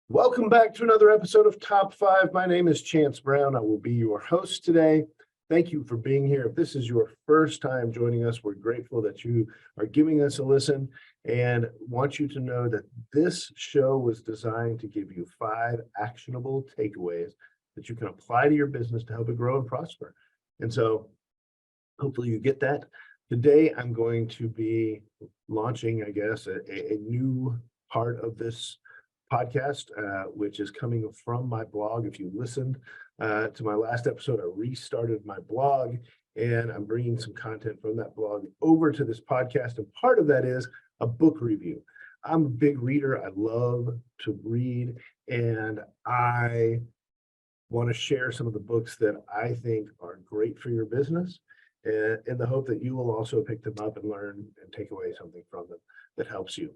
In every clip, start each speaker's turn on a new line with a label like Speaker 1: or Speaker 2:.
Speaker 1: Welcome back to another episode of Top 5. My name is Chance Brown. I will be your host today. Thank you for being here. If this is your first time joining us, we're grateful that you are giving us a listen and want you to know that this show was designed to give you 5 actionable takeaways that you can apply to your business to help it grow and prosper. And so hopefully you get that. Today, I'm going to be launching, I guess, a new part of this podcast, which is coming from my blog. If you listened to my last episode, I restarted my blog and I'm bringing some content from that blog over to this podcast. And part of that is a book review. I'm a big reader. I love to read, and I want to share some of the books that I think are great for your business, and in the hope that you will also pick them up and learn and take away something from them that helps you.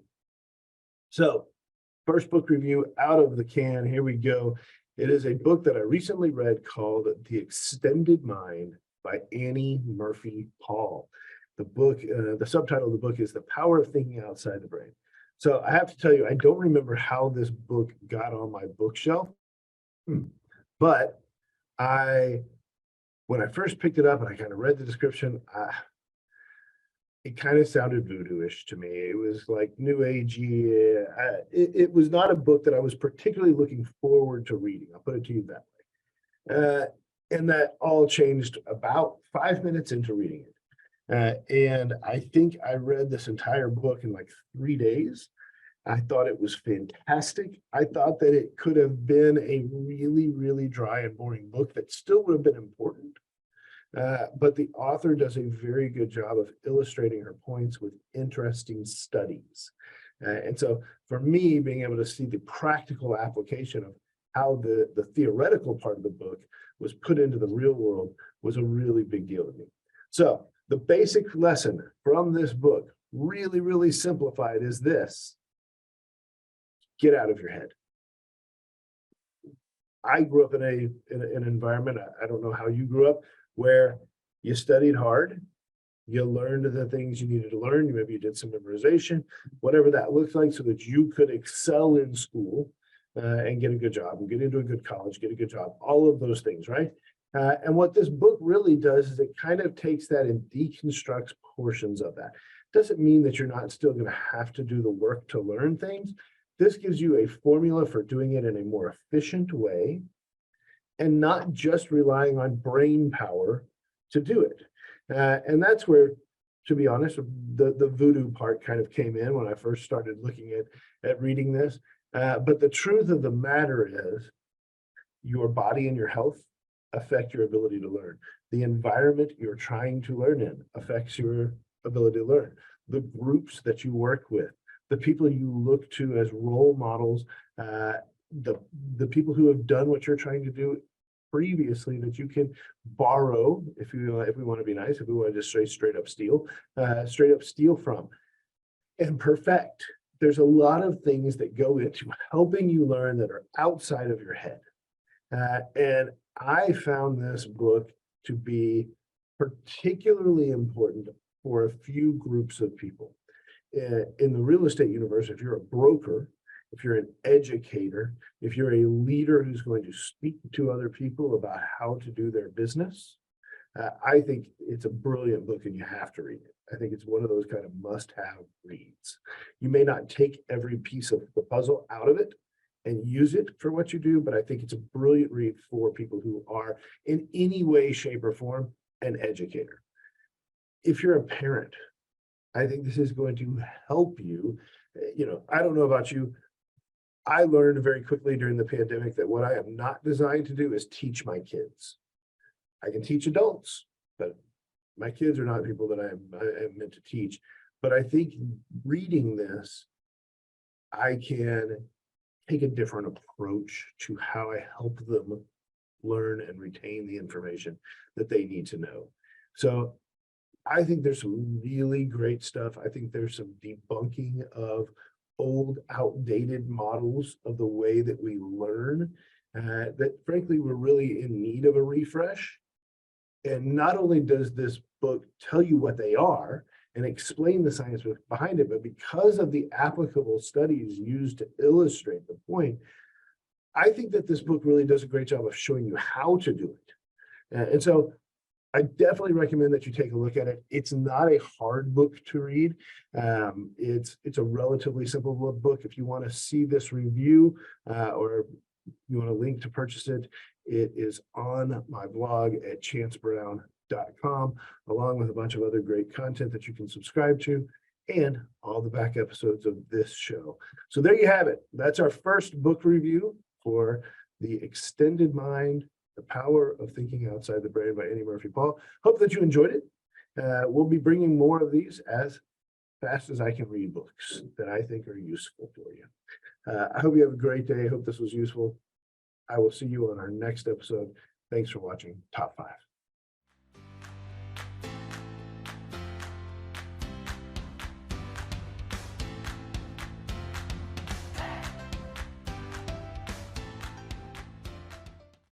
Speaker 1: So, first book review out of the can. Here we go. It is a book that I recently read called The Extended Mind by Annie Murphy Paul. The book, the subtitle of the book is The Power of Thinking Outside the Brain. So I have to tell you, I don't remember how this book got on my bookshelf, but when I first picked it up and I kind of read the description, it kind of sounded voodoo-ish to me. It was like new agey. It was not a book that I was particularly looking forward to reading. I'll put it to you that way. And that all changed about 5 minutes into reading it. And I think I read this entire book in like 3 days. I thought it was fantastic. I thought that it could have been a really, really dry and boring book that still would have been important. But the author does a very good job of illustrating her points with interesting studies. And so for me, being able to see the practical application of how the theoretical part of the book was put into the real world was a really big deal to me. So the basic lesson from this book, really, really simplified, is this: get out of your head. I grew up in an environment, I don't know how you grew up, where you studied hard, you learned the things you needed to learn, maybe you did some memorization, whatever that looks like, so that you could excel in school and get a good job and get into a good college, get a good job, all of those things, right? And what this book really does is it kind of takes that and deconstructs portions of that. Doesn't mean that you're not still going to have to do the work to learn things. This gives you a formula for doing it in a more efficient way and not just relying on brain power to do it. And that's where, to be honest, the voodoo part kind of came in when I first started looking at reading this. But the truth of the matter is your body and your health affect your ability to learn. The environment you're trying to learn in affects your ability to learn. The groups that you work with, the people you look to as role models, the people who have done what you're trying to do previously that you can borrow, if we want to be nice, if we want to just say straight up steal from and perfect. There's a lot of things that go into helping you learn that are outside of your head. And I found this book to be particularly important for a few groups of people. In the real estate universe, if you're a broker, if you're an educator, if you're a leader who's going to speak to other people about how to do their business, I think it's a brilliant book and you have to read it. I think it's one of those kind of must-have reads. You may not take every piece of the puzzle out of it and use it for what you do, but I think it's a brilliant read for people who are in any way, shape, or form an educator. If you're a parent, I think this is going to help you. I don't know about you. I learned very quickly during the pandemic that what I am not designed to do is teach my kids. I can teach adults, but my kids are not people that I am meant to teach. But I think reading this, I can take a different approach to how I help them learn and retain the information that they need to know. So I think there's some really great stuff. I think there's some debunking of old, outdated models of the way that we learn that frankly, we're really in need of a refresh. And not only does this book tell you what they are and explain the science behind it, but because of the applicable studies used to illustrate the point, I think that this book really does a great job of showing you how to do it. And so I definitely recommend that you take a look at it. It's not a hard book to read. It's a relatively simple book. If you want to see this review or you want a link to purchase it, it is on my blog at chancebrown.com, along with a bunch of other great content that you can subscribe to and all the back episodes of this show. So there you have it. That's our first book review for The Extended Mind, The Power of Thinking Outside the Brain by Eddie Murphy Paul. Hope that you enjoyed it. We'll be bringing more of these as fast as I can read books that I think are useful for you. I hope you have a great day. I hope this was useful. I will see you on our next episode. Thanks for watching Top 5.